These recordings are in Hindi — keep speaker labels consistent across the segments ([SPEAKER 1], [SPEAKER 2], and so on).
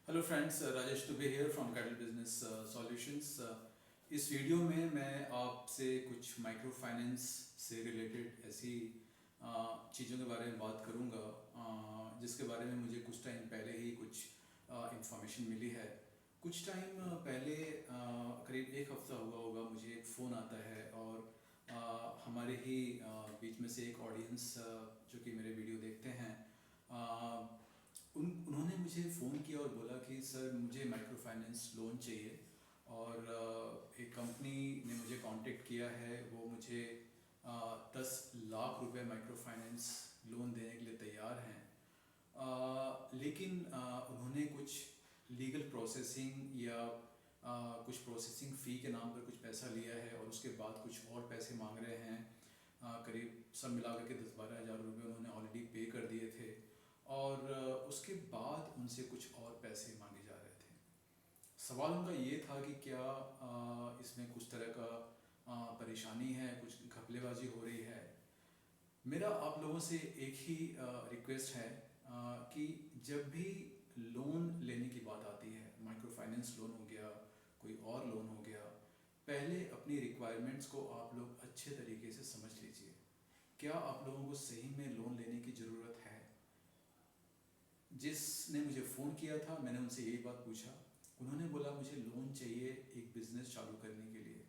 [SPEAKER 1] Hello friends, Rajesh Dubey here from cattle business solutions. इस वीडियो में मैं आपसे कुछ माइक्रो फाइनेंस से रिलेटेड ऐसी चीज़ों के बारे में बात करूंगा जिसके बारे में मुझे कुछ टाइम पहले ही कुछ इंफॉर्मेशन मिली है। कुछ टाइम पहले करीब एक हफ्ता हुआ होगा, मुझे एक फ़ोन आता है और हमारे ही बीच में से एक ऑडियंस जो कि मेरे वीडियो देखते हैं, उन्होंने मुझे फ़ोन किया और बोला कि सर मुझे माइक्रो फाइनेंस लोन चाहिए। और एक कंपनी ने मुझे कांटेक्ट किया है, वो मुझे 10 लाख रुपए माइक्रो फाइनेंस लोन देने के लिए तैयार हैं। लेकिन उन्होंने कुछ लीगल प्रोसेसिंग या कुछ प्रोसेसिंग फ़ी के नाम पर कुछ पैसा लिया है और उसके बाद कुछ और पैसे मांग रहे हैं। करीब सब मिला करके 10-12 हज़ार रुपये उन्होंने ऑलरेडी पे कर दिए थे और उसके बाद उनसे कुछ और पैसे मांगे जा रहे थे। सवाल उनका ये था कि क्या इसमें कुछ तरह का परेशानी है, कुछ घपलेबाजी हो रही है। मेरा आप लोगों से एक ही रिक्वेस्ट है कि जब भी लोन लेने की बात आती है, माइक्रो फाइनेंस लोन हो गया, कोई और लोन हो गया, पहले अपनी रिक्वायरमेंट्स को आप लोग अच्छे तरीके से समझ लीजिए। क्या आप लोगों को सही में लोन लेने की ज़रूरत है? जिसने मुझे फ़ोन किया था, मैंने उनसे यही बात पूछा। उन्होंने बोला मुझे लोन चाहिए एक बिज़नेस चालू करने के लिए।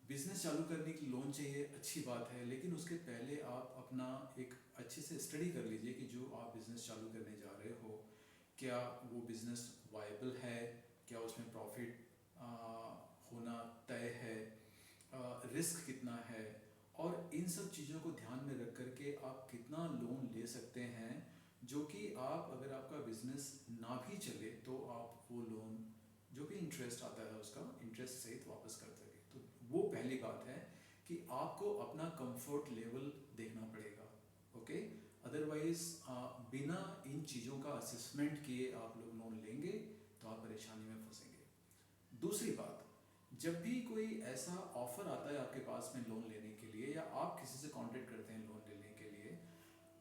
[SPEAKER 1] बिज़नेस चालू करने की लोन चाहिए, अच्छी बात है, लेकिन उसके पहले आप अपना एक अच्छे से स्टडी कर लीजिए कि जो आप बिज़नेस चालू करने जा रहे हो, क्या वो बिज़नेस वायबल है, क्या उसमें प्रॉफिट होना तय है, रिस्क कितना है, और इन सब चीज़ों को ध्यान में रख कर के आप कितना लोन ले सकते हैं, जो कि आप अगर आपका बिज़नेस ना भी चले तो आप वो लोन जो भी इंटरेस्ट आता है उसका इंटरेस्ट सहित वापस कर सके। तो वो पहली बात है कि आपको अपना कंफर्ट लेवल देखना पड़ेगा। ओके, अदरवाइज बिना इन चीज़ों का असेसमेंट किए आप लोग लोन लेंगे तो आप परेशानी में फंसेंगे। दूसरी बात, जब भी कोई ऐसा ऑफर आता है आपके पास में लोन लेने के लिए, या आप किसी से कांटेक्ट करते हैं लोन लेने के लिए,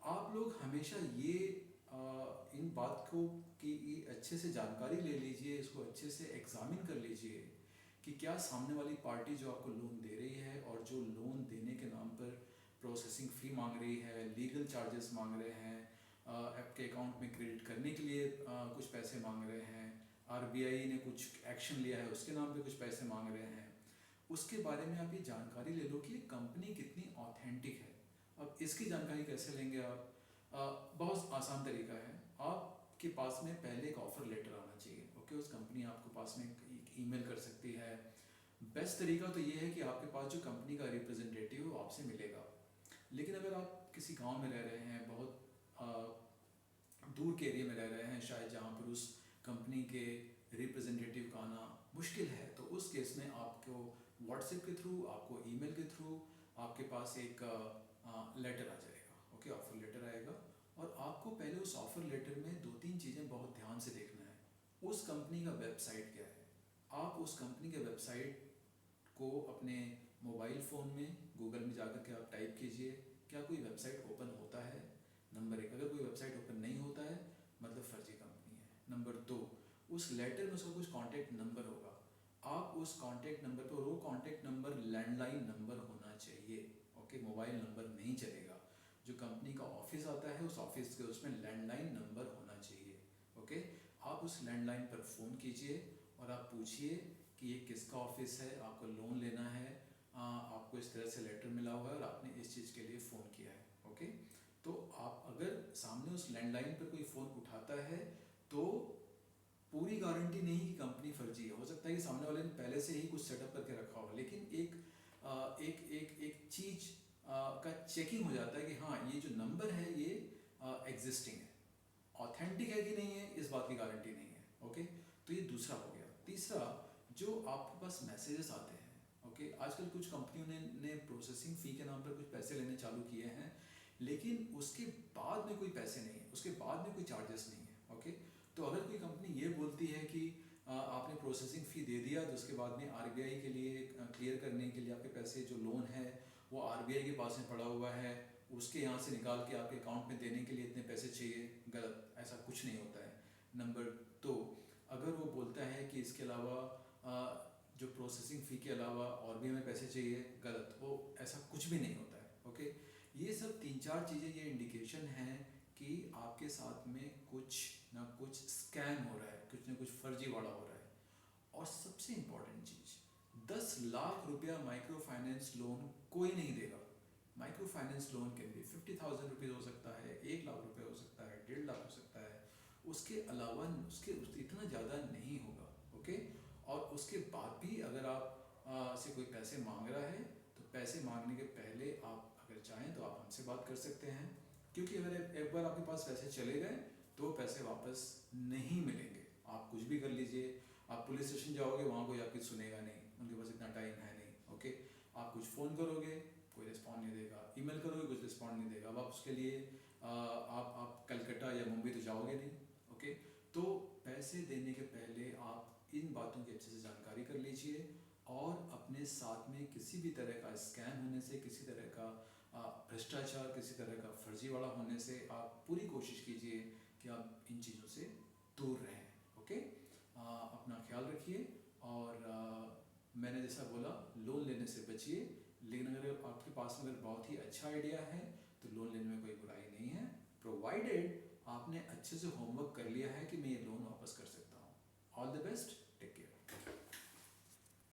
[SPEAKER 1] आप लोग हमेशा ये इन बात को कि अच्छे से जानकारी ले लीजिए, इसको अच्छे से एग्जामिन कर लीजिए कि क्या सामने वाली पार्टी जो आपको लोन दे रही है और जो लोन देने के नाम पर प्रोसेसिंग फ़ी मांग रही है, लीगल चार्जेस मांग रहे हैं, आपके अकाउंट में क्रेडिट करने के लिए कुछ पैसे मांग रहे हैं, आरबीआई ने कुछ एक्शन लिया है उसके नाम पे कुछ पैसे मांग रहे हैं, उसके बारे में आप ये जानकारी ले लो कि ये कंपनी कितनी ऑथेंटिक है। अब इसकी जानकारी कैसे लेंगे आप? बहुत आसान तरीका है। आपके पास में पहले एक ऑफ़र लेटर आना चाहिए। ओके, उस कंपनी आपको पास में एक ईमेल कर सकती है। बेस्ट तरीका तो ये है कि आपके पास जो कंपनी का रिप्रेजेंटेटिव है वो आपसे मिलेगा। लेकिन अगर आप किसी गांव में रह रहे हैं, बहुत दूर के एरिया में रह रहे हैं शायद, जहाँ पर उस कंपनी के रिप्रेजेंटेटिव का आना मुश्किल है, तो उस केस में आपको व्हाट्सएप के थ्रू, आपको ईमेल के थ्रू आपके पास एक लेटर आ जाएगा। ओके, ऑफ़र लेटर आएगा और आपको पहले उस ऑफ़र लेटर में 2-3 चीज़ें बहुत ध्यान से देखना है। उस कंपनी का वेबसाइट क्या है? आप उस कंपनी के वेबसाइट को अपने मोबाइल फ़ोन में गूगल में जाकर के आप टाइप कीजिए, क्या कोई वेबसाइट ओपन होता है? नंबर 1, अगर कोई वेबसाइट ओपन नहीं होता है मतलब फर्जी कंपनी है। नंबर 2, उस लेटर में उसका कुछ कॉन्टैक्ट नंबर होगा। आप उस कॉन्टैक्ट नंबर पर, वो कॉन्टैक्ट नंबर लैंडलाइन नंबर होना चाहिए। ओके, मोबाइल नंबर नहीं चलेगा। जो कंपनी का ऑफिस आता है उस ऑफिस के उसमें लैंडलाइन नंबर होना चाहिए। ओके, आप उस लैंडलाइन पर फ़ोन कीजिए और आप पूछिए कि ये किसका ऑफिस है, आपको लोन लेना है, आपको इस तरह से लेटर मिला हुआ है और आपने इस चीज़ के लिए फ़ोन किया है। ओके, तो आप अगर सामने उस लैंडलाइन पर कोई फ़ोन उठाता है तो पूरी गारंटी नहीं कि कंपनी फर्जी है। हो सकता है कि सामने वाले ने पहले से ही कुछ सेटअप करके रखा हो, लेकिन एक चीज़ का चेकिंग हो जाता है कि हाँ, ये जो नंबर है ये एग्जिस्टिंग है। ऑथेंटिक है कि नहीं है इस बात की गारंटी नहीं है। ओके, तो ये दूसरा हो गया। तीसरा, जो आपके पास मैसेजेस आते हैं, ओके, आजकल कुछ कंपनियों ने प्रोसेसिंग फ़ी के नाम पर कुछ पैसे लेने चालू किए हैं, लेकिन उसके बाद में कोई पैसे नहीं है, उसके बाद में कोई चार्जेस नहीं है। ओके, तो अगर कोई कंपनी ये बोलती है कि आपने प्रोसेसिंग फ़ी दे दिया, तो उसके बाद में आरबीआई के लिए क्लियर करने के लिए आपके पैसे जो लोन है वो आरबीआई के पास में पड़ा हुआ है, उसके यहाँ से निकाल के आपके अकाउंट में देने के लिए इतने पैसे चाहिए। गलत, ऐसा कुछ नहीं होता है। नंबर 2, इसके अलावा जो प्रोसेसिंग फ़ी के अलावा और भी हमें पैसे चाहिए, गलत। वो ऐसा कुछ भी नहीं होता है। ओके, ये सब 3-4 चीज़ें ये इंडिकेशन हैं कि आपके साथ में कुछ ना कुछ स्कैम हो रहा है, कुछ ना कुछ फर्जीवाड़ा हो रहा है। और सबसे इम्पॉर्टेंट चीज़, 10 लाख रुपया माइक्रो फाइनेंस लोन कोई नहीं देगा। माइक्रो फाइनेंस लोन के लिए 50,000 रुपीज़ हो सकता है, 1 लाख रुपये हो सकता है, 1.5 लाख हो सकता है। उसके अलावा इतना ज़्यादा नहीं होगा। ओके, और उसके बाद भी अगर आप से कोई पैसे मांग रहा है तो पैसे मांगने के पहले आप अगर चाहें तो आप हमसे बात कर सकते हैं, क्योंकि अगर एक बार आपके पास पैसे चले गए तो पैसे वापस नहीं मिलेंगे। आप कुछ भी कर लीजिए, आप पुलिस स्टेशन जाओगे, वहाँ कोई आपकी सुनेगा नहीं, उनके पास इतना टाइम है नहीं। ओके, आप कुछ फ़ोन करोगे, कोई रिस्पॉन्ड नहीं देगा, ईमेल करोगे, कुछ रिस्पॉन्ड नहीं देगा। अब आप उसके लिए आप कलकत्ता या मुंबई तो जाओगे नहीं। ओके, तो पैसे देने के पहले आप इन बातों की अच्छे से जानकारी कर लीजिए, और अपने साथ में किसी भी तरह का स्कैम होने से, किसी तरह का भ्रष्टाचार, किसी तरह का फर्जीवाड़ा होने से आप पूरी कोशिश कीजिए कि आप इन चीज़ों से दूर रहें। ओके, अपना ख्याल रखिए, और मैंने जैसा बोला, लोन लेने से बचिए। लेकिन अगर आपके पास में अगर बहुत ही अच्छा आइडिया है तो लोन लेने में कोई बुराई नहीं है, प्रोवाइडेड आपने अच्छे से होमवर्क कर लिया है कि मैं ये लोन वापस कर सकता हूँ। All the best.